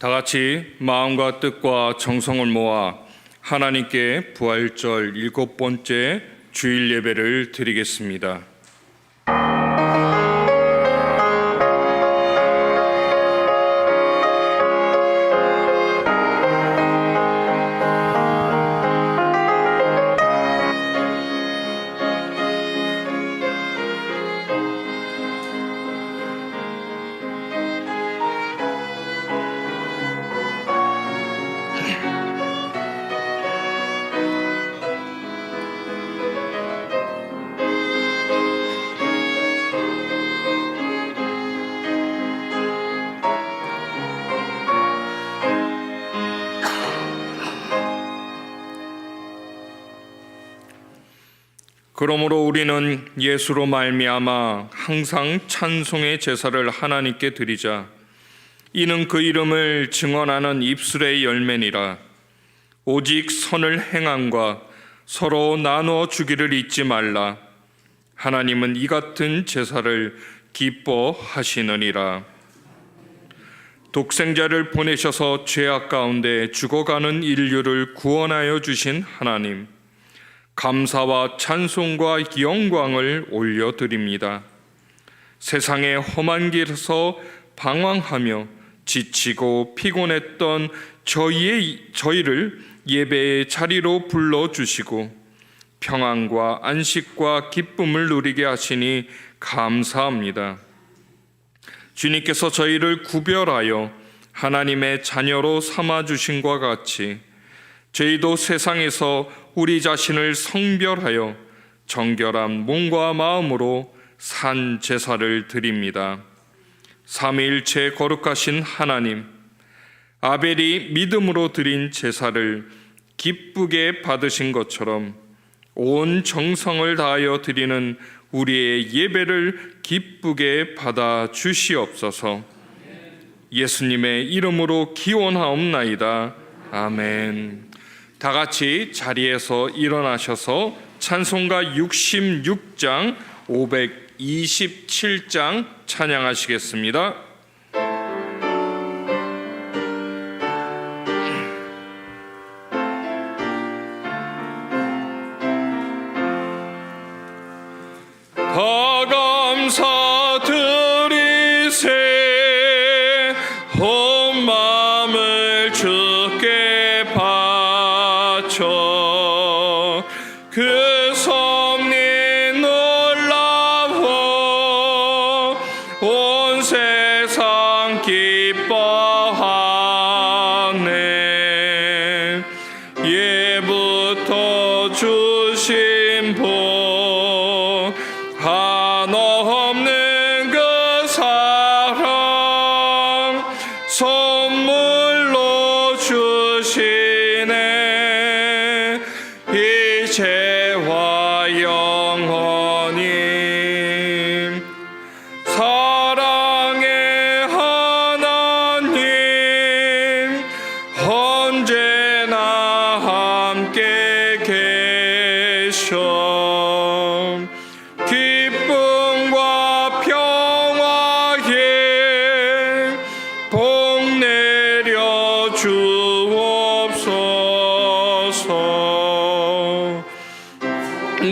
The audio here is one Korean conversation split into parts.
다 같이 마음과 뜻과 정성을 모아 하나님께 부활절 7번째 주일 예배를 드리겠습니다. 그러므로 우리는 예수로 말미암아 항상 찬송의 제사를 하나님께 드리자. 이는 그 이름을 증언하는 입술의 열매니라. 오직 선을 행함과 서로 나누어 주기를 잊지 말라. 하나님은 이 같은 제사를 기뻐하시느니라. 독생자를 보내셔서 죄악 가운데 죽어가는 인류를 구원하여 주신 하나님, 감사와 찬송과 영광을 올려드립니다. 세상의 험한 길에서 방황하며 지치고 피곤했던 저희를 예배의 자리로 불러주시고 평안과 안식과 기쁨을 누리게 하시니 감사합니다. 주님께서 저희를 구별하여 하나님의 자녀로 삼아주신 것과 같이 저희도 세상에서 우리 자신을 성별하여 정결한 몸과 마음으로 산 제사를 드립니다. 삼위일체 거룩하신 하나님, 아벨이 믿음으로 드린 제사를 기쁘게 받으신 것처럼 온 정성을 다하여 드리는 우리의 예배를 기쁘게 받아 주시옵소서. 예수님의 이름으로 기원하옵나이다. 아멘. 다 같이 자리에서 일어나셔서 찬송가 66장, 527장 찬양하시겠습니다. 다 감사드리세 온 마음을 주께 바쳐 그 섭리 놀라워 온 세상 기뻐하네. 예부터 주신 복 한없는 그 사랑 선물로 주시네. 이제와 영원히 사랑의 하나님 언제나 함께 계셔. 기쁨과 평화에 복 내려 주옵소서.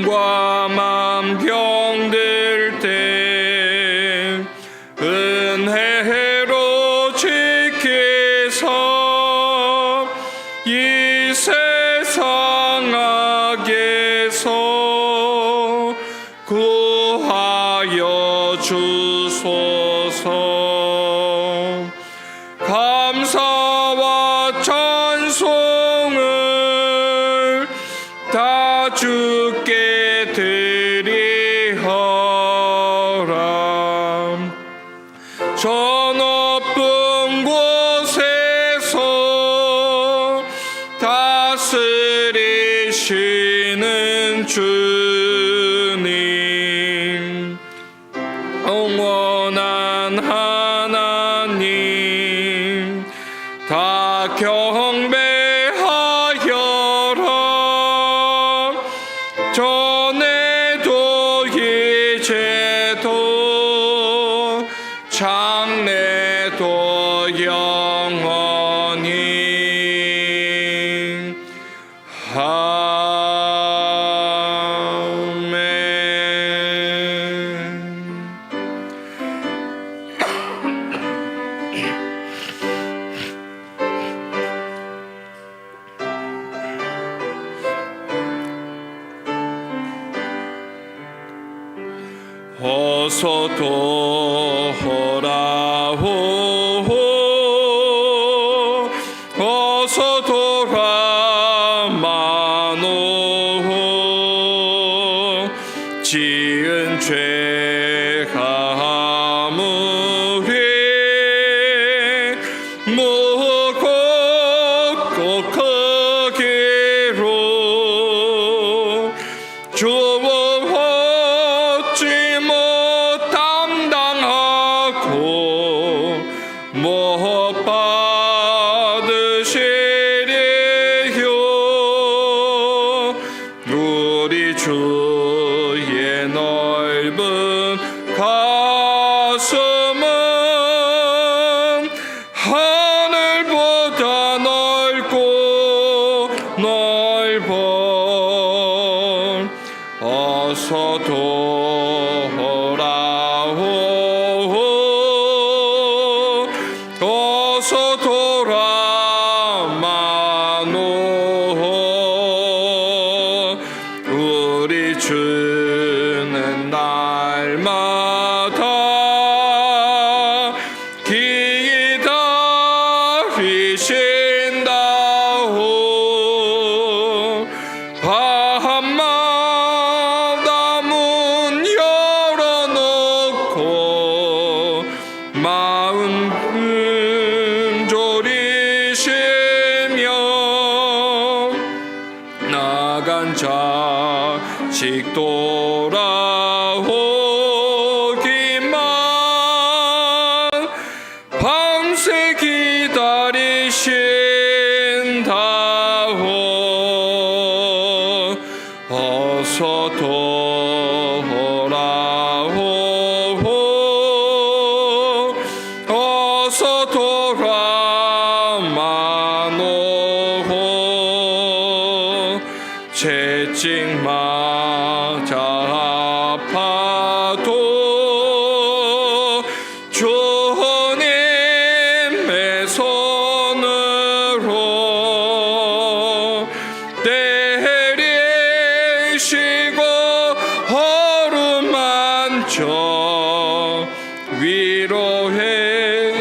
과 맘 병들 때 은혜로 지키사 이 세상 악에서 구하여 주소서. 감사와 찬송을 다 주께 드리허라. 저 높은 곳에서 다스리시는 주님, 영원한 하나님, 다 경배하여라. 전에도 이제도 장래도 영원 돌아오호 어서 돌아마노 지은 죄가 아무리 무겁고 크기로 주옵지 못함당하고 못 받으시리요 우리 주의 넓은 가슴은 하늘보다 넓고 넓어 어서 돌아오호 어서 돌아마노 우리 주는 날마다 기다리신다오 밤마다 문 열어놓고 마음 졸이시며 나간 자식 돌아오기만 밤새 기다리신다오 어서 돌아오호 어서 돌아마노 채찍 맞아 아파도 주님의 손으로 때리시고 어루만져 위로해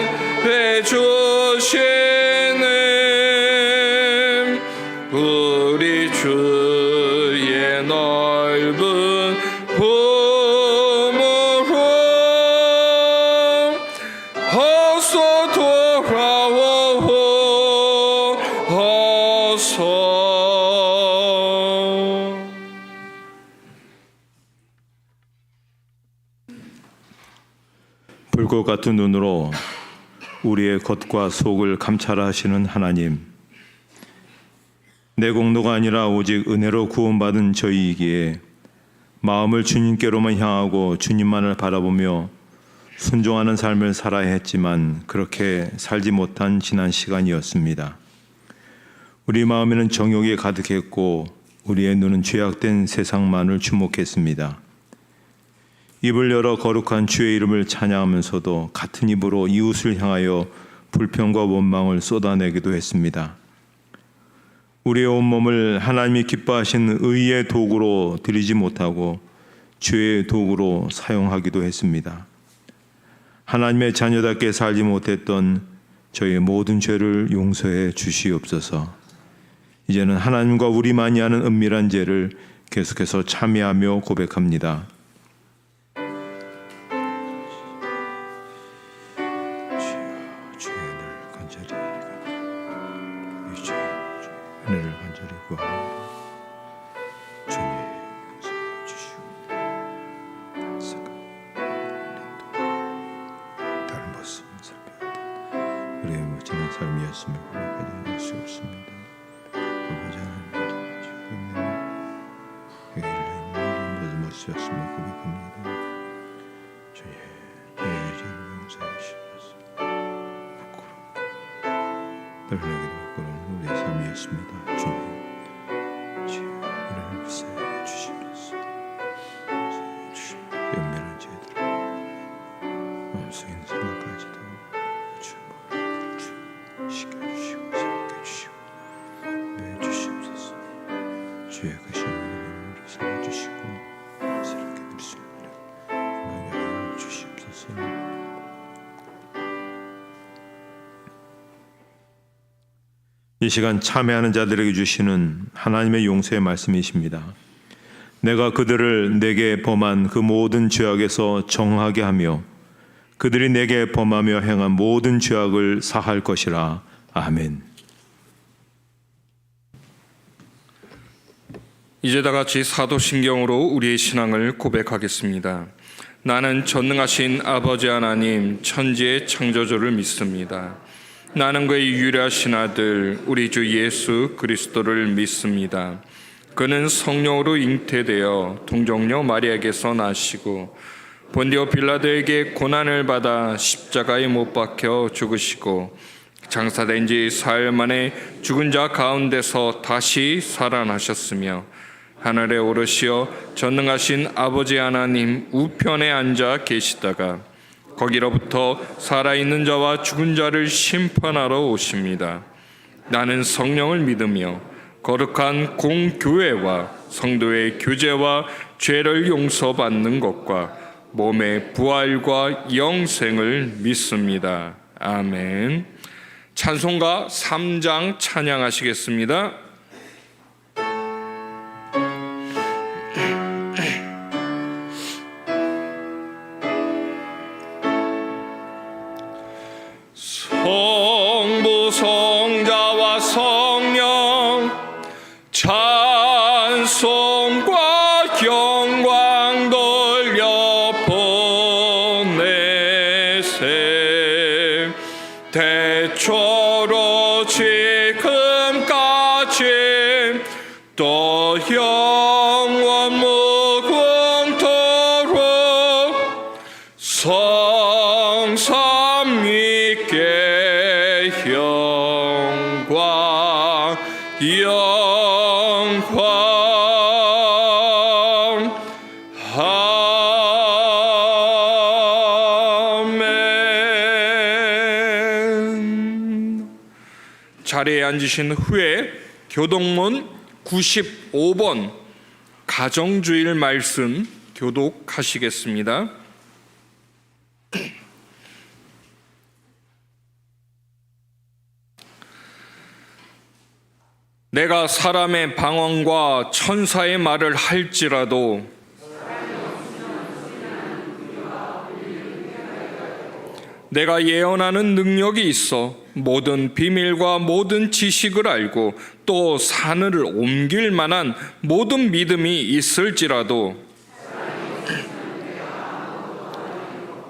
주시는 우리 주의 넓은 품으로 어서 돌아오호 어서 불꽃 같은 눈으로 우리의 겉과 속을 감찰하시는 하나님, 내 공로가 아니라 오직 은혜로 구원받은 저희이기에 마음을 주님께로만 향하고 주님만을 바라보며 순종하는 삶을 살아야 했지만 그렇게 살지 못한 지난 시간이었습니다. 우리 마음에는 정욕이 가득했고 우리의 눈은 죄악된 세상만을 주목했습니다. 입을 열어 거룩한 주의 이름을 찬양하면서도 같은 입으로 이웃을 향하여 불평과 원망을 쏟아내기도 했습니다. 우리의 온몸을 하나님이 기뻐하신 의의 도구로 드리지 못하고 죄의 도구로 사용하기도 했습니다. 하나님의 자녀답게 살지 못했던 저희의 모든 죄를 용서해 주시옵소서. 이제는 하나님과 우리만이 아는 은밀한 죄를 계속해서 참여하며 고백합니다. 은혜를 간절히 구합니다. 주님 용서해 주시고 다른 모습 살펴야 우리의 멋지는 삶이었음을 고백하지 않을 수 없습니다. 고백하지 않을 수 있는 회개를 낸 모든 모습이었음을 고백합니다. 주님 우리의 죄를 용서해 주시옵소서. 부끄럽고 떨리기도 부끄러운 우리의 삶이었습니다. 주님 우리를 세해 주시옵소서. 세해 주시며 연면한 죄들을 마음속에 있는 생각까지도 주님을 시켜주시고 생각해주시고 매해 주시옵소서. 주의 크신 은혜를 우리 살려주시고 새롭게 될 수 있는 은혜를 주시옵소서. 이 시간 참여하는 자들에게 주시는 하나님의 용서의 말씀이십니다. 내가 그들을 내게 범한 그 모든 죄악에서 정하게 하며 그들이 내게 범하며 행한 모든 죄악을 사할 것이라. 아멘. 이제 다 같이 사도신경으로 우리의 신앙을 고백하겠습니다. 나는 전능하신 아버지 하나님 천지의 창조주를 믿습니다. 나는 그의 유일하신 아들 우리 주 예수 그리스도를 믿습니다. 그는 성령으로 잉태되어 동정녀 마리아에게서 나시고 본디오 빌라도에게 고난을 받아 십자가에 못 박혀 죽으시고 장사된 지 사흘 만에 죽은 자 가운데서 다시 살아나셨으며 하늘에 오르시어 전능하신 아버지 하나님 우편에 앉아 계시다가 거기로부터 살아있는 자와 죽은 자를 심판하러 오십니다. 나는 성령을 믿으며 거룩한 공교회와 성도의 교제와 죄를 용서받는 것과 몸의 부활과 영생을 믿습니다. 아멘. 찬송가 3장 찬양하시겠습니다. 성부 성자와 성령 찬송과 영광 돌려 보내세 대초로 지금까지 또 영원 무궁토록 성삼 위께 영광 아멘. 자리에 앉으신 후에 교독문 95번 가정주일 말씀 교독하시겠습니다. 내가 사람의 방언과 천사의 말을 할지라도 내가 예언하는 능력이 있어 모든 비밀과 모든 지식을 알고 또 하늘을 옮길 만한 모든 믿음이 있을지라도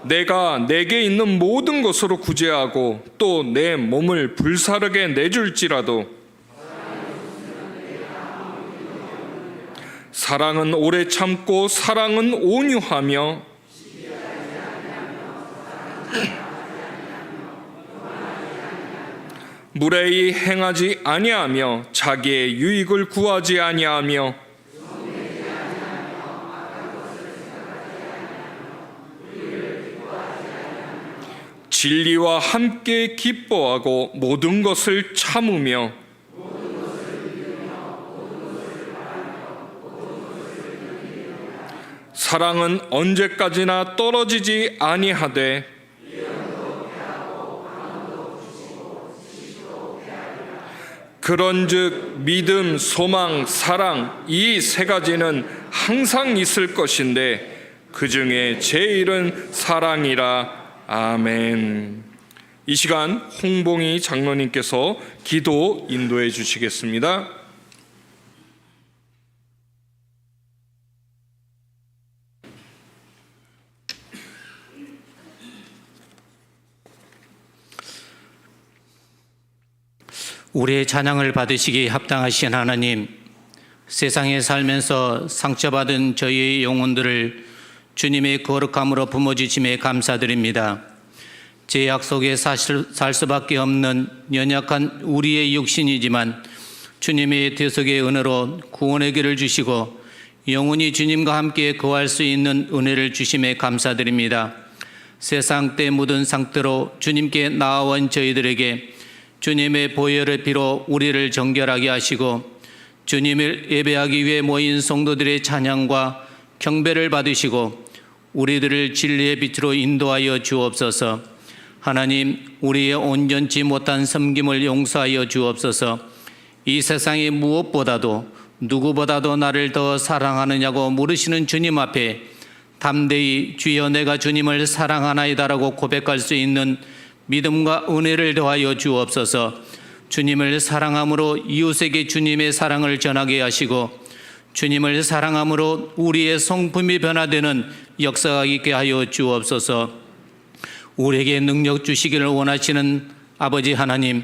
내가 내게 있는 모든 것으로 구제하고 또 내 몸을 불사르게 내줄지라도 사랑은 오래 참고 사랑은 온유하며 무례히 행하지 아니하며 자기의 유익을 구하지 아니하며 진리와 함께 기뻐하고 모든 것을 참으며 사랑은 언제까지나 떨어지지 아니하되 그런즉 믿음, 소망, 사랑 이 세 가지는 항상 있을 것인데 그 중에 제일은 사랑이라. 아멘. 이 시간 홍봉희 장로님께서 기도 인도해 주시겠습니다. 우리의 찬양을 받으시기 합당하신 하나님, 세상에 살면서 상처받은 저희의 영혼들을 주님의 거룩함으로 부모주심에 감사드립니다. 죄악 속에 살 수밖에 없는 연약한 우리의 육신이지만 주님의 대속의 은혜로 구원의 길을 주시고 영원히 주님과 함께 거할 수 있는 은혜를 주심에 감사드립니다. 세상 때 묻은 상태로 주님께 나아온 저희들에게 주님의 보혈을 비로 우리를 정결하게 하시고 주님을 예배하기 위해 모인 성도들의 찬양과 경배를 받으시고 우리들을 진리의 빛으로 인도하여 주옵소서. 하나님, 우리의 온전치 못한 섬김을 용서하여 주옵소서. 이 세상에 무엇보다도 누구보다도 나를 더 사랑하느냐고 물으시는 주님 앞에 담대히 주여 내가 주님을 사랑하나이다라고 고백할 수 있는 믿음과 은혜를 더하여 주옵소서. 주님을 사랑함으로 이웃에게 주님의 사랑을 전하게 하시고 주님을 사랑함으로 우리의 성품이 변화되는 역사가 있게 하여 주옵소서. 우리에게 능력 주시기를 원하시는 아버지 하나님,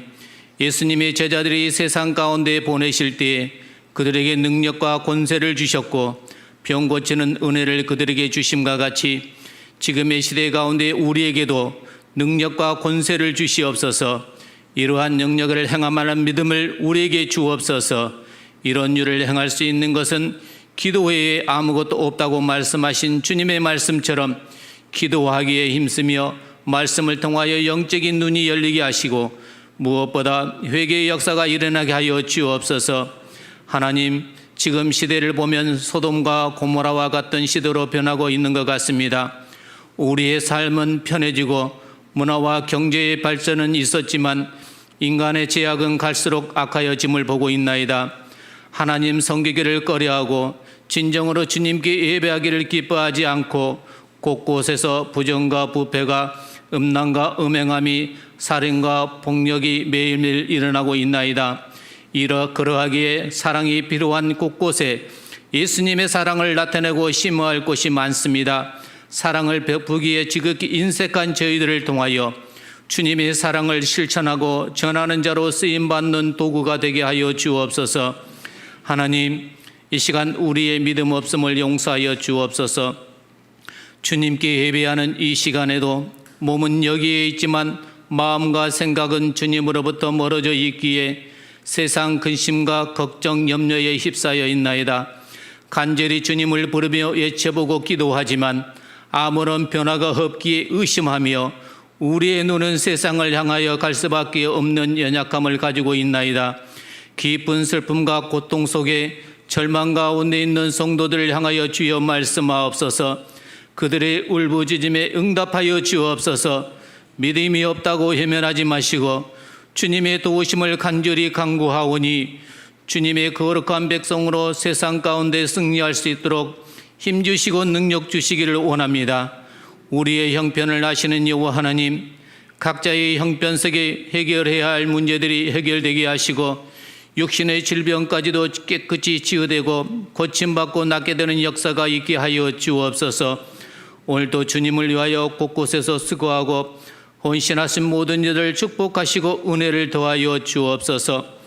예수님의 제자들이 세상 가운데 보내실 때 그들에게 능력과 권세를 주셨고 병 고치는 은혜를 그들에게 주심과 같이 지금의 시대 가운데 우리에게도 능력과 권세를 주시옵소서. 이러한 능력을 행함하는 믿음을 우리에게 주옵소서. 이런 일을 행할 수 있는 것은 기도 외에 아무것도 없다고 말씀하신 주님의 말씀처럼 기도하기에 힘쓰며 말씀을 통하여 영적인 눈이 열리게 하시고 무엇보다 회개의 역사가 일어나게 하여 주옵소서. 하나님, 지금 시대를 보면 소돔과 고모라와 같은 시대로 변하고 있는 것 같습니다. 우리의 삶은 편해지고 문화와 경제의 발전은 있었지만 인간의 죄악은 갈수록 악하여짐을 보고 있나이다. 하나님 섬기기를 꺼려하고 진정으로 주님께 예배하기를 기뻐하지 않고 곳곳에서 부정과 부패가 음란과 음행함이 살인과 폭력이 매일매일 일어나고 있나이다. 그러하기에 사랑이 필요한 곳곳에 예수님의 사랑을 나타내고 심어할 곳이 많습니다. 사랑을 베푸기에 지극히 인색한 저희들을 통하여 주님의 사랑을 실천하고 전하는 자로 쓰임받는 도구가 되게 하여 주옵소서. 하나님, 이 시간 우리의 믿음 없음을 용서하여 주옵소서. 주님께 예배하는 이 시간에도 몸은 여기에 있지만 마음과 생각은 주님으로부터 멀어져 있기에 세상 근심과 걱정, 염려에 휩싸여 있나이다. 간절히 주님을 부르며 외쳐보고 기도하지만 아무런 변화가 없기에 의심하며 우리의 눈은 세상을 향하여 갈 수밖에 없는 연약함을 가지고 있나이다. 깊은 슬픔과 고통 속에 절망 가운데 있는 성도들을 향하여 주여 말씀하옵소서. 그들의 울부짖음에 응답하여 주옵소서. 믿음이 없다고 해면하지 마시고 주님의 도우심을 간절히 간구하오니 주님의 거룩한 백성으로 세상 가운데 승리할 수 있도록 힘주시고 능력 주시기를 원합니다. 우리의 형편을 아시는 여호와 하나님, 각자의 형편 속에 해결해야 할 문제들이 해결되게 하시고 육신의 질병까지도 깨끗이 치유되고 고침받고 낫게 되는 역사가 있게 하여 주옵소서. 오늘도 주님을 위하여 곳곳에서 수고하고 헌신하신 모든 이들을 축복하시고 은혜를 더하여 주옵소서.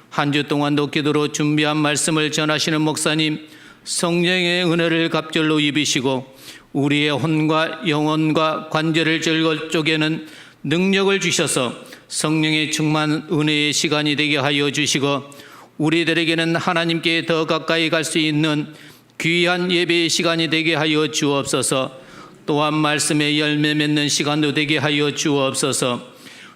한 주 동안도 기도로 준비한 말씀을 전하시는 목사님, 성령의 은혜를 갑절로 입으시고 우리의 혼과 영혼과 관절을 쪼개는 능력을 주셔서 성령의 충만 은혜의 시간이 되게 하여 주시고 우리들에게는 하나님께 더 가까이 갈 수 있는 귀한 예배의 시간이 되게 하여 주옵소서. 또한 말씀의 열매 맺는 시간도 되게 하여 주옵소서.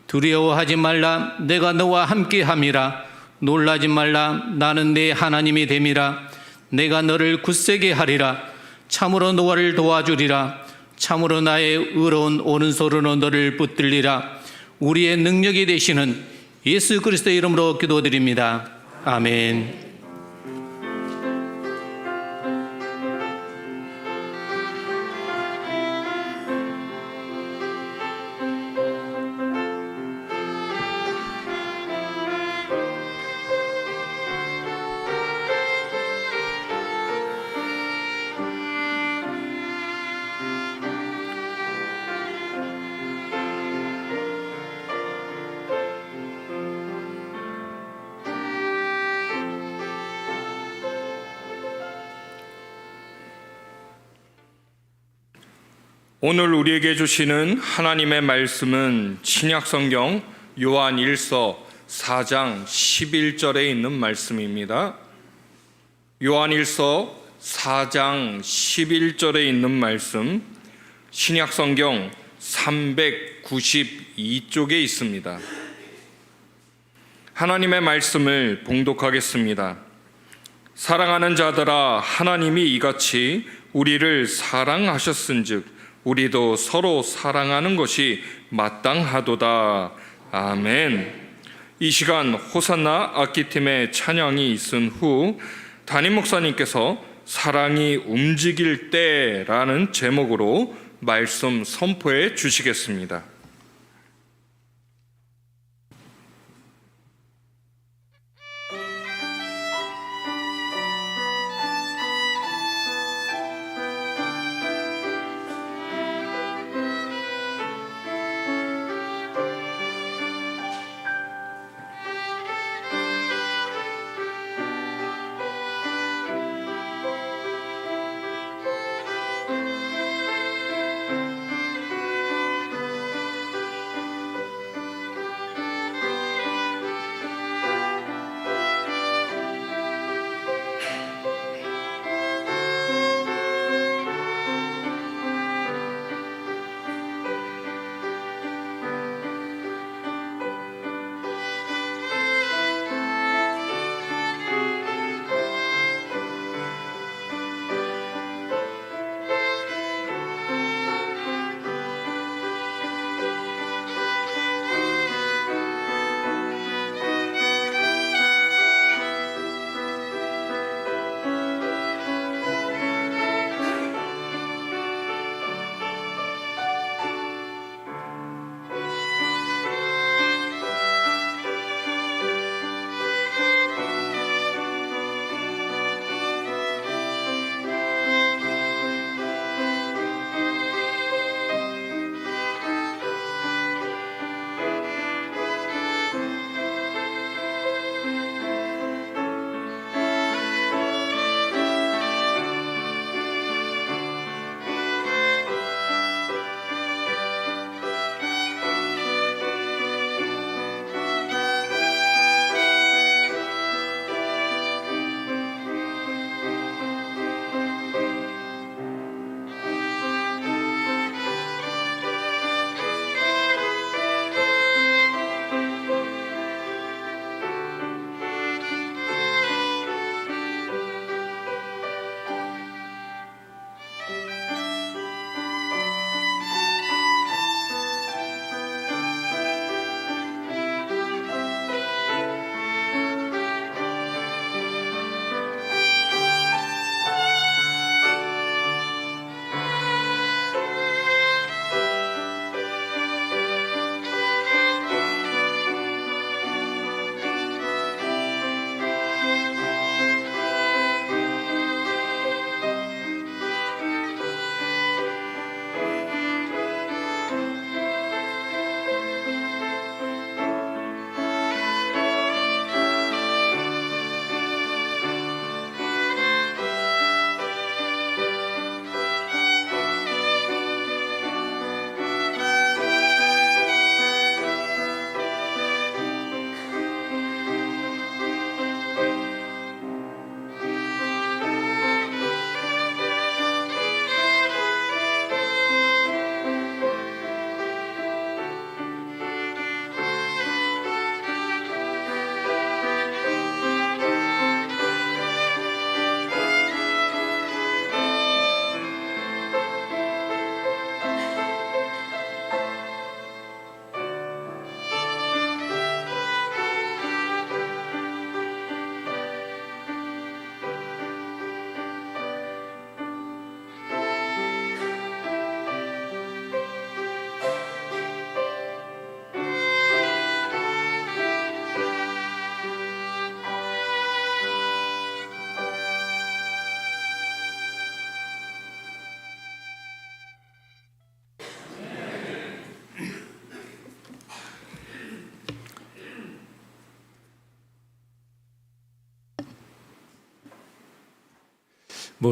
두려워하지 말라, 내가 너와 함께 함이라. 놀라지 말라, 나는 네 하나님이 됨이라. 내가 너를 굳세게 하리라. 참으로 너를 도와주리라. 참으로 나의 의로운 오른손으로 너를 붙들리라. 우리의 능력이 되시는 예수 그리스도의 이름으로 기도드립니다. 아멘. 오늘 우리에게 주시는 하나님의 말씀은 신약성경 요한 1서 4장 11절에 있는 말씀입니다. 요한 1서 4장 11절에 있는 말씀, 신약성경 392쪽에 있습니다. 하나님의 말씀을 봉독하겠습니다. 사랑하는 자들아, 하나님이 이같이 우리를 사랑하셨은즉 우리도 서로 사랑하는 것이 마땅하도다. 아멘. 이 시간 호산나 악기팀의 찬양이 있은 후 담임 목사님께서 사랑이 움직일 때라는 제목으로 말씀 선포해 주시겠습니다.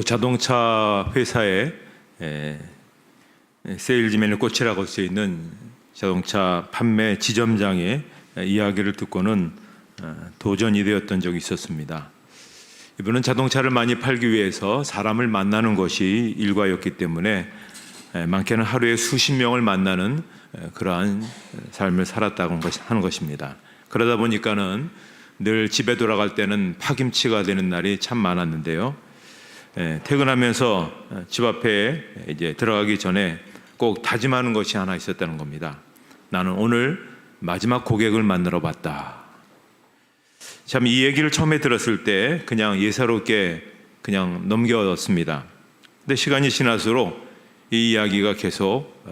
자동차 회사에 세일즈맨의 꽃이라고 쓰여 있는 자동차 판매 지점장의 이야기를 듣고는 도전이 되었던 적이 있었습니다. 이분은 자동차를 많이 팔기 위해서 사람을 만나는 것이 일과였기 때문에 많게는 하루에 수십 명을 만나는 그러한 삶을 살았다고 하는 것입니다. 그러다 보니까는 늘 집에 돌아갈 때는 파김치가 되는 날이 참 많았는데요. 퇴근하면서 집 앞에 이제 들어가기 전에 꼭 다짐하는 것이 하나 있었다는 겁니다. 나는 오늘 마지막 고객을 만나러 봤다. 참 이 얘기를 처음에 들었을 때 그냥 예사롭게 그냥 넘겨뒀습니다. 근데 시간이 지날수록 이 이야기가 계속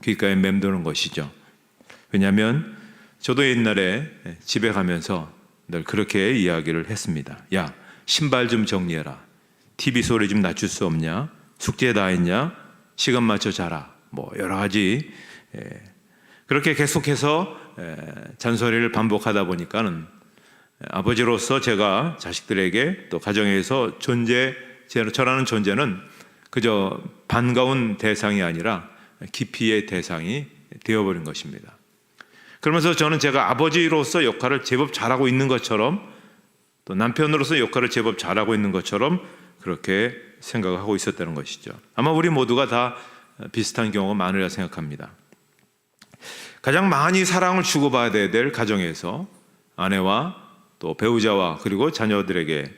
귓가에 맴도는 것이죠. 왜냐하면 저도 옛날에 집에 가면서 늘 그렇게 이야기를 했습니다. 야, 신발 좀 정리해라. TV 소리 좀 낮출 수 없냐? 숙제 다 했냐? 시간 맞춰 자라. 뭐 여러 가지 그렇게 계속해서 잔소리를 반복하다 보니까는 아버지로서 제가 자식들에게 또 가정에서 저라는 존재는 그저 반가운 대상이 아니라 기피의 대상이 되어버린 것입니다. 그러면서 저는 제가 아버지로서 역할을 제법 잘하고 있는 것처럼 또 남편으로서 역할을 제법 잘하고 있는 것처럼 그렇게 생각을 하고 있었다는 것이죠. 아마 우리 모두가 다 비슷한 경우가 많으리라 생각합니다. 가장 많이 사랑을 주고받아야 될 가정에서 아내와 또 배우자와 그리고 자녀들에게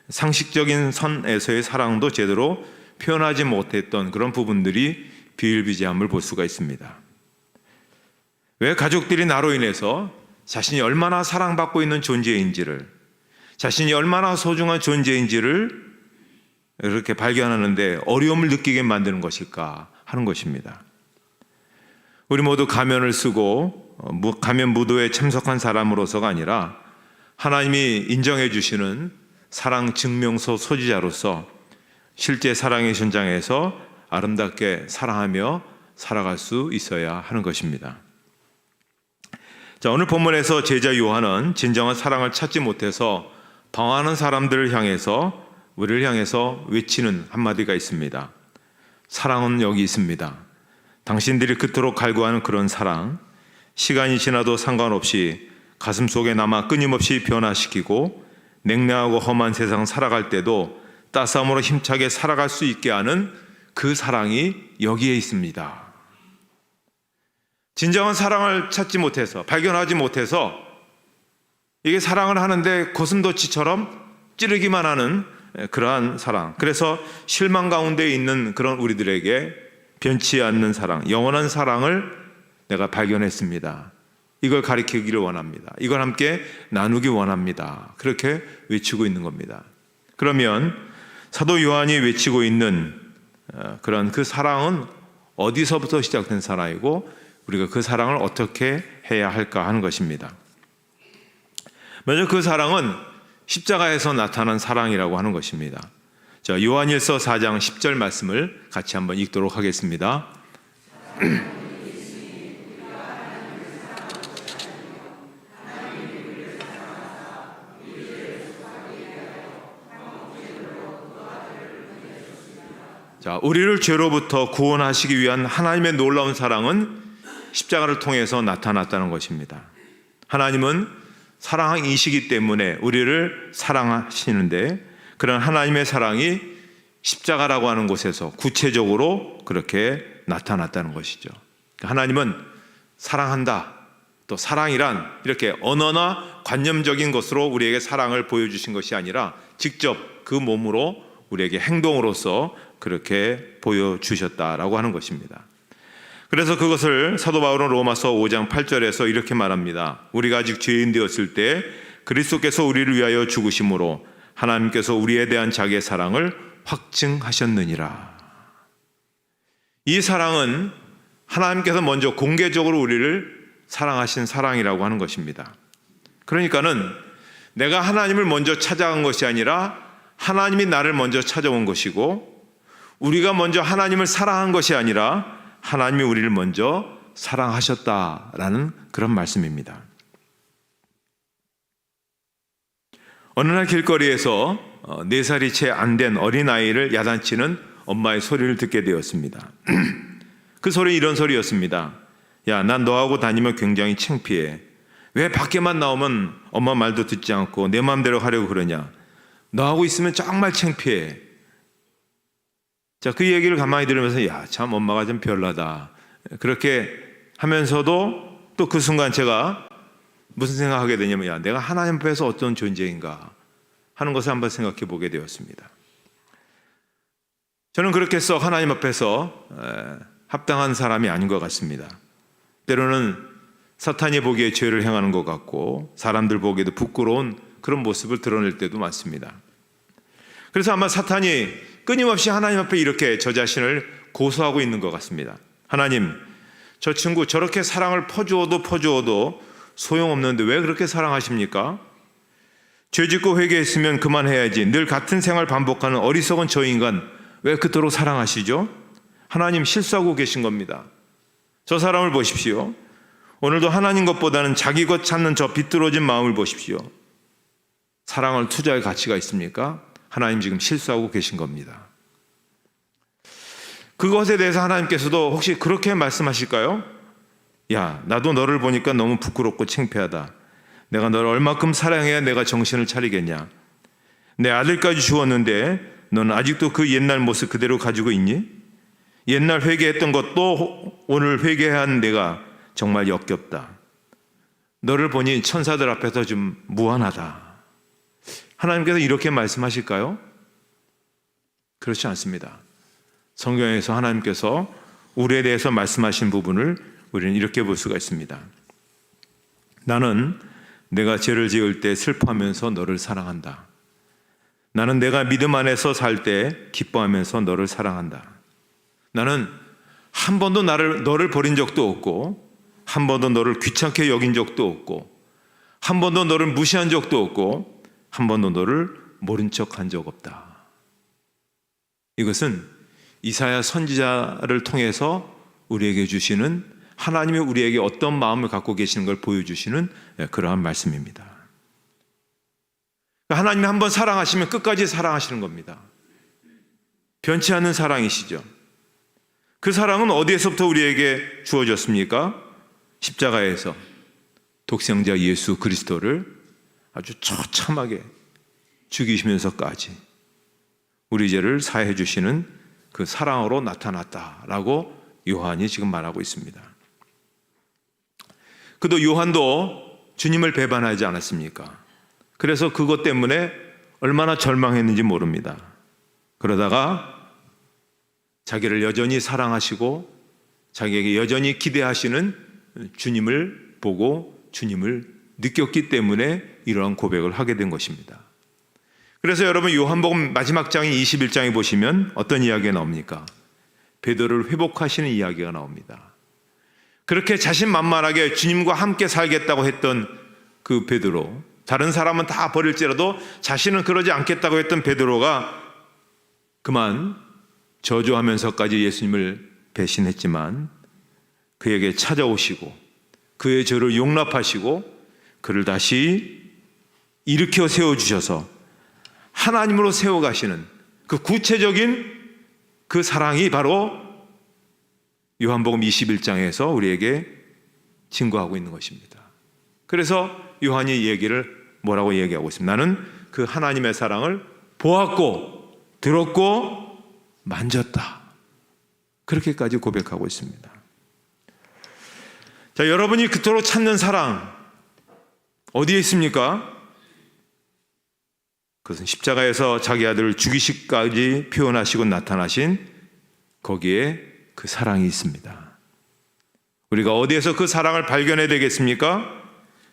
상식적인 선에서의 사랑도 제대로 표현하지 못했던 그런 부분들이 비일비재함을 볼 수가 있습니다. 왜 가족들이 나로 인해서 자신이 얼마나 사랑받고 있는 존재인지를, 자신이 얼마나 소중한 존재인지를 이렇게 발견하는데 어려움을 느끼게 만드는 것일까 하는 것입니다. 우리 모두 가면을 쓰고 가면 무도에 참석한 사람으로서가 아니라 하나님이 인정해 주시는 사랑 증명서 소지자로서 실제 사랑의 현장에서 아름답게 사랑하며 살아갈 수 있어야 하는 것입니다. 자, 오늘 본문에서 제자 요한은 진정한 사랑을 찾지 못해서 방황하는 사람들을 향해서 우리를 향해서 외치는 한마디가 있습니다. 사랑은 여기 있습니다. 당신들이 그토록 갈구하는 그런 사랑, 시간이 지나도 상관없이 가슴 속에 남아 끊임없이 변화시키고 냉랭하고 험한 세상 살아갈 때도 따스함으로 힘차게 살아갈 수 있게 하는 그 사랑이 여기에 있습니다. 진정한 사랑을 찾지 못해서, 발견하지 못해서 이게 사랑을 하는데 고슴도치처럼 찌르기만 하는 그러한 사랑, 그래서 실망 가운데 있는 그런 우리들에게 변치 않는 사랑, 영원한 사랑을 내가 발견했습니다. 이걸 가리키기를 원합니다. 이걸 함께 나누기 원합니다. 그렇게 외치고 있는 겁니다. 그러면 사도 요한이 외치고 있는 그런 그 사랑은 어디서부터 시작된 사랑이고 우리가 그 사랑을 어떻게 해야 할까 하는 것입니다. 먼저 그 사랑은 십자가에서 나타난 사랑이라고 하는 것입니다. 자, 요한일서 4장 10절 말씀을 같이 한번 읽도록 하겠습니다. 자, 우리를 죄로부터 구원하시기 위한 하나님의 놀라운 사랑은 십자가를 통해서 나타났다는 것입니다. 하나님은 사랑이시기 때문에 우리를 사랑하시는데 그런 하나님의 사랑이 십자가라고 하는 곳에서 구체적으로 그렇게 나타났다는 것이죠. 하나님은 사랑한다, 또 사랑이란 이렇게 언어나 관념적인 것으로 우리에게 사랑을 보여주신 것이 아니라 직접 그 몸으로 우리에게 행동으로서 그렇게 보여주셨다라고 하는 것입니다. 그래서 그것을 사도 바울은 로마서 5장 8절에서 이렇게 말합니다. 우리가 아직 죄인 되었을 때 그리스도께서 우리를 위하여 죽으심으로 하나님께서 우리에 대한 자기의 사랑을 확증하셨느니라. 이 사랑은 하나님께서 먼저 공개적으로 우리를 사랑하신 사랑이라고 하는 것입니다. 그러니까는 내가 하나님을 먼저 찾아간 것이 아니라 하나님이 나를 먼저 찾아온 것이고, 우리가 먼저 하나님을 사랑한 것이 아니라 하나님이 우리를 먼저 사랑하셨다라는 그런 말씀입니다. 어느 날 길거리에서 4살이 채 안 된 어린아이를 야단치는 엄마의 소리를 듣게 되었습니다. 그 소리는 이런 소리였습니다. 야, 난 너하고 다니면 굉장히 창피해. 왜 밖에만 나오면 엄마 말도 듣지 않고 내 마음대로 하려고 그러냐. 너하고 있으면 정말 창피해. 자, 그 얘기를 가만히 들으면서 야, 참 엄마가 좀 별나다. 그렇게 하면서도 또 그 순간 제가 무슨 생각하게 되냐면 야, 내가 하나님 앞에서 어떤 존재인가 하는 것을 한번 생각해 보게 되었습니다. 저는 그렇게 썩 하나님 앞에서 합당한 사람이 아닌 것 같습니다. 때로는 사탄이 보기에 죄를 행하는 것 같고 사람들 보기에도 부끄러운 그런 모습을 드러낼 때도 많습니다. 그래서 아마 사탄이 끊임없이 하나님 앞에 이렇게 저 자신을 고소하고 있는 것 같습니다. 하나님, 저 친구 저렇게 사랑을 퍼주어도 소용없는데 왜 그렇게 사랑하십니까? 죄짓고 회개했으면 그만해야지. 늘 같은 생활 반복하는 어리석은 저 인간 왜 그토록 사랑하시죠? 하나님, 실수하고 계신 겁니다. 저 사람을 보십시오. 오늘도 하나님 것보다는 자기 것 찾는 저 비뚤어진 마음을 보십시오. 사랑을 투자할 가치가 있습니까? 하나님 지금 실수하고 계신 겁니다. 그것에 대해서 하나님께서도 혹시 그렇게 말씀하실까요? 야, 나도 너를 보니까 너무 부끄럽고 창피하다. 내가 너를 얼마큼 사랑해야 내가 정신을 차리겠냐. 내 아들까지 주었는데 너는 아직도 그 옛날 모습 그대로 가지고 있니? 옛날 회개했던 것도 오늘 회개한 내가 정말 역겹다. 너를 보니 천사들 앞에서 좀 무한하다. 하나님께서 이렇게 말씀하실까요? 그렇지 않습니다. 성경에서 하나님께서 우리에 대해서 말씀하신 부분을 우리는 이렇게 볼 수가 있습니다. 나는 내가 죄를 지을 때 슬퍼하면서 너를 사랑한다. 나는 내가 믿음 안에서 살 때 기뻐하면서 너를 사랑한다. 나는 한 번도 너를 버린 적도 없고, 한 번도 너를 귀찮게 여긴 적도 없고, 한 번도 너를 무시한 적도 없고, 한 번도 너를 모른 척한 적 없다. 이것은 이사야 선지자를 통해서 우리에게 주시는, 하나님이 우리에게 어떤 마음을 갖고 계시는 걸 보여주시는 그러한 말씀입니다. 하나님이 한번 사랑하시면 끝까지 사랑하시는 겁니다. 변치 않는 사랑이시죠. 그 사랑은 어디에서부터 우리에게 주어졌습니까? 십자가에서 독생자 예수 그리스도를 아주 처참하게 죽이시면서까지 우리 죄를 사해 주시는 그 사랑으로 나타났다라고 요한이 지금 말하고 있습니다. 그도 요한도 주님을 배반하지 않았습니까? 그래서 그것 때문에 얼마나 절망했는지 모릅니다. 그러다가 자기를 여전히 사랑하시고 자기에게 여전히 기대하시는 주님을 보고 주님을 느꼈기 때문에 이러한 고백을 하게 된 것입니다. 그래서 여러분 요한복음 마지막 장인 21장에 보시면 어떤 이야기가 나옵니까? 베드로를 회복하시는 이야기가 나옵니다. 그렇게 자신만만하게 주님과 함께 살겠다고 했던 그 베드로, 다른 사람은 다 버릴지라도 자신은 그러지 않겠다고 했던 베드로가 그만 저주하면서까지 예수님을 배신했지만 그에게 찾아오시고 그의 죄를 용납하시고 그를 다시 일으켜 세워주셔서 하나님으로 세워가시는 그 구체적인 그 사랑이 바로 요한복음 21장에서 우리에게 증거하고 있는 것입니다. 그래서 요한이 얘기를 뭐라고 얘기하고 있습니다. 나는 그 하나님의 사랑을 보았고 들었고 만졌다. 그렇게까지 고백하고 있습니다. 자, 여러분이 그토록 찾는 사랑 어디에 있습니까? 그것은 십자가에서 자기 아들을 죽이시기까지 표현하시고 나타나신 거기에 그 사랑이 있습니다. 우리가 어디에서 그 사랑을 발견해야 되겠습니까?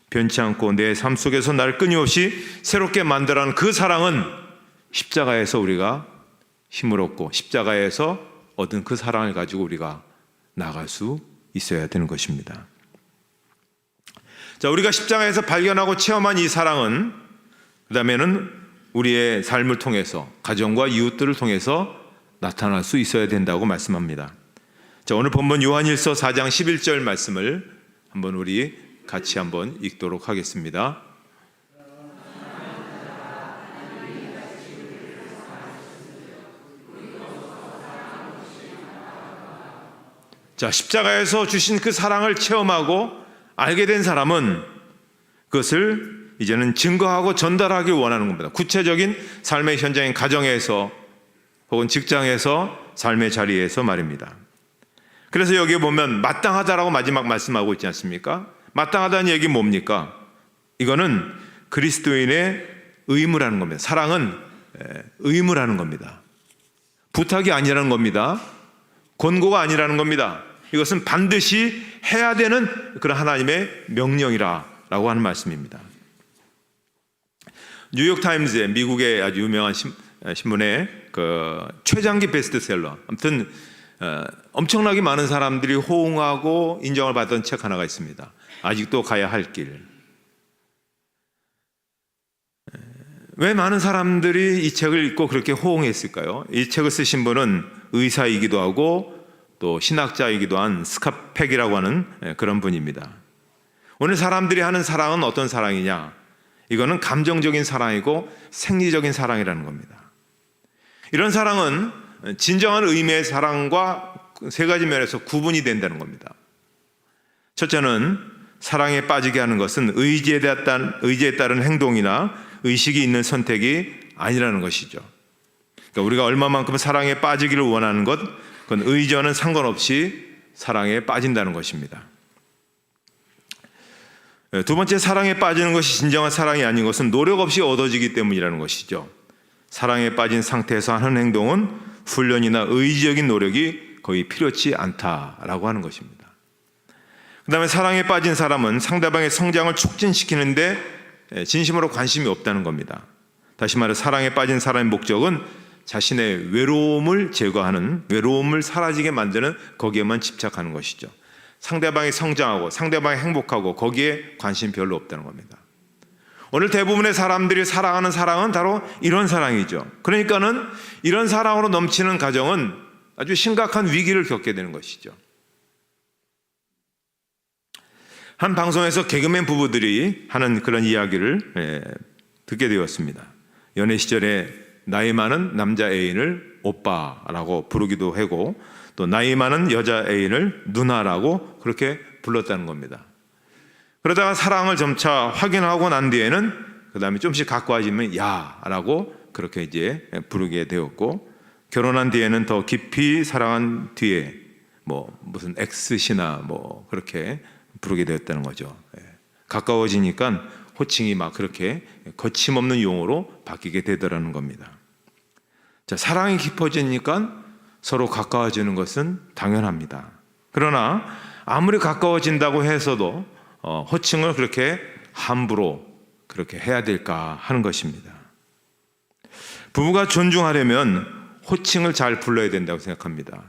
변치 않고 내 삶 속에서 나를 끊임없이 새롭게 만들어가는 그 사랑은 십자가에서 우리가 힘을 얻고 십자가에서 얻은 그 사랑을 가지고 우리가 나아갈 수 있어야 되는 것입니다. 자, 우리가 십자가에서 발견하고 체험한 이 사랑은 그 다음에는 우리의 삶을 통해서 가정과 이웃들을 통해서 나타날 수 있어야 된다고 말씀합니다. 자, 오늘 본문 요한일서 4장 11절 말씀을 한번 우리 같이 한번 읽도록 하겠습니다. 자, 십자가에서 주신 그 사랑을 체험하고 알게 된 사람은 그것을 이제는 증거하고 전달하길 원하는 겁니다. 구체적인 삶의 현장인 가정에서 혹은 직장에서 삶의 자리에서 말입니다. 그래서 여기에 보면 마땅하다라고 마지막 말씀하고 있지 않습니까? 마땅하다는 얘기 뭡니까? 이거는 그리스도인의 의무라는 겁니다. 사랑은 의무라는 겁니다. 부탁이 아니라는 겁니다. 권고가 아니라는 겁니다. 이것은 반드시 해야 되는 그런 하나님의 명령이라고 하는 말씀입니다. 뉴욕타임즈의 미국의 아주 유명한 신문의 그 최장기 베스트셀러, 아무튼 엄청나게 많은 사람들이 호응하고 인정을 받던 책 하나가 있습니다. 아직도 가야 할 길. 왜 많은 사람들이 이 책을 읽고 그렇게 호응했을까요? 이 책을 쓰신 분은 의사이기도 하고 또 신학자이기도 한 스캇 팩이라고 하는 그런 분입니다. 오늘 사람들이 하는 사랑은 어떤 사랑이냐? 이거는 감정적인 사랑이고 생리적인 사랑이라는 겁니다. 이런 사랑은 진정한 의미의 사랑과 세 가지 면에서 구분이 된다는 겁니다. 첫째는 사랑에 빠지게 하는 것은 의지에 따른 행동이나 의식이 있는 선택이 아니라는 것이죠. 그러니까 우리가 얼마만큼 사랑에 빠지기를 원하는 것, 그건 의지와는 상관없이 사랑에 빠진다는 것입니다. 두 번째, 사랑에 빠지는 것이 진정한 사랑이 아닌 것은 노력 없이 얻어지기 때문이라는 것이죠. 사랑에 빠진 상태에서 하는 행동은 훈련이나 의지적인 노력이 거의 필요치 않다라고 하는 것입니다. 그 다음에 사랑에 빠진 사람은 상대방의 성장을 촉진시키는데 진심으로 관심이 없다는 겁니다. 다시 말해 사랑에 빠진 사람의 목적은 자신의 외로움을 제거하는, 외로움을 사라지게 만드는 거기에만 집착하는 것이죠. 상대방이 성장하고 상대방이 행복하고 거기에 관심 별로 없다는 겁니다. 오늘 대부분의 사람들이 사랑하는 사랑은 바로 이런 사랑이죠. 그러니까는 이런 사랑으로 넘치는 가정은 아주 심각한 위기를 겪게 되는 것이죠. 한 방송에서 개그맨 부부들이 하는 그런 이야기를 듣게 되었습니다. 연애 시절에 나이 많은 남자 애인을 오빠라고 부르기도 하고 또 나이 많은 여자 애인을 누나라고 그렇게 불렀다는 겁니다. 그러다가 사랑을 점차 확인하고 난 뒤에는 그 다음에 좀씩 가까워지면 야라고 그렇게 이제 부르게 되었고, 결혼한 뒤에는 더 깊이 사랑한 뒤에 뭐 무슨 X시나 뭐 그렇게 부르게 되었다는 거죠. 가까워지니까 호칭이 막 그렇게 거침없는 용어로 바뀌게 되더라는 겁니다. 자, 사랑이 깊어지니까 서로 가까워지는 것은 당연합니다. 그러나 아무리 가까워진다고 해서도 호칭을 그렇게 함부로 그렇게 해야 될까 하는 것입니다. 부부가 존중하려면 호칭을 잘 불러야 된다고 생각합니다.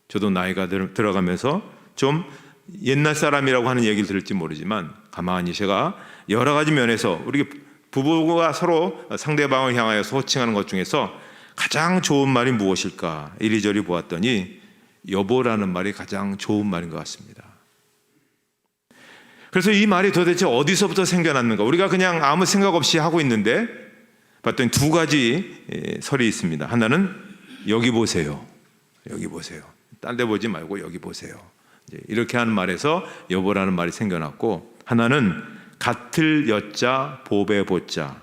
저도 나이가 들어가면서 좀 옛날 사람이라고 하는 얘기를 들을지 모르지만 가만히 제가 여러 가지 면에서 우리 부부가 서로 상대방을 향하여서 호칭하는 것 중에서 가장 좋은 말이 무엇일까 이리저리 보았더니 여보라는 말이 가장 좋은 말인 것 같습니다. 그래서 이 말이 도대체 어디서부터 생겨났는가, 우리가 그냥 아무 생각 없이 하고 있는데 봤더니 두 가지 설이 있습니다. 하나는 여기 보세요, 여기 보세요, 딴 데 보지 말고 여기 보세요, 이렇게 하는 말에서 여보라는 말이 생겨났고, 하나는 같을 여자 보배 보자,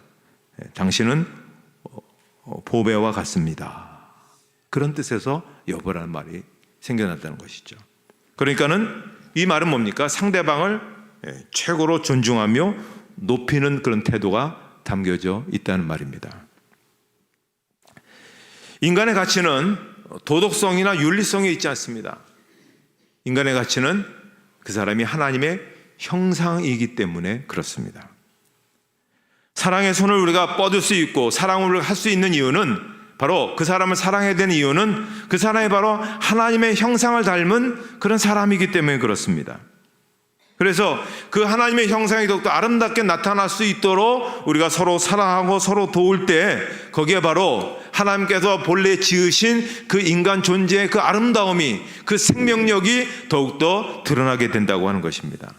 당신은 보배와 같습니다, 그런 뜻에서 여보라는 말이 생겨났다는 것이죠. 그러니까는 이 말은 뭡니까? 상대방을 최고로 존중하며 높이는 그런 태도가 담겨져 있다는 말입니다. 인간의 가치는 도덕성이나 윤리성에 있지 않습니다. 인간의 가치는 그 사람이 하나님의 형상이기 때문에 그렇습니다. 사랑의 손을 우리가 뻗을 수 있고 사랑을 할 수 있는 이유는, 바로 그 사람을 사랑해야 되는 이유는 그 사람이 바로 하나님의 형상을 닮은 그런 사람이기 때문에 그렇습니다. 그래서 그 하나님의 형상이 더욱더 아름답게 나타날 수 있도록 우리가 서로 사랑하고 서로 도울 때, 거기에 바로 하나님께서 본래 지으신 그 인간 존재의 그 아름다움이, 그 생명력이 더욱더 드러나게 된다고 하는 것입니다.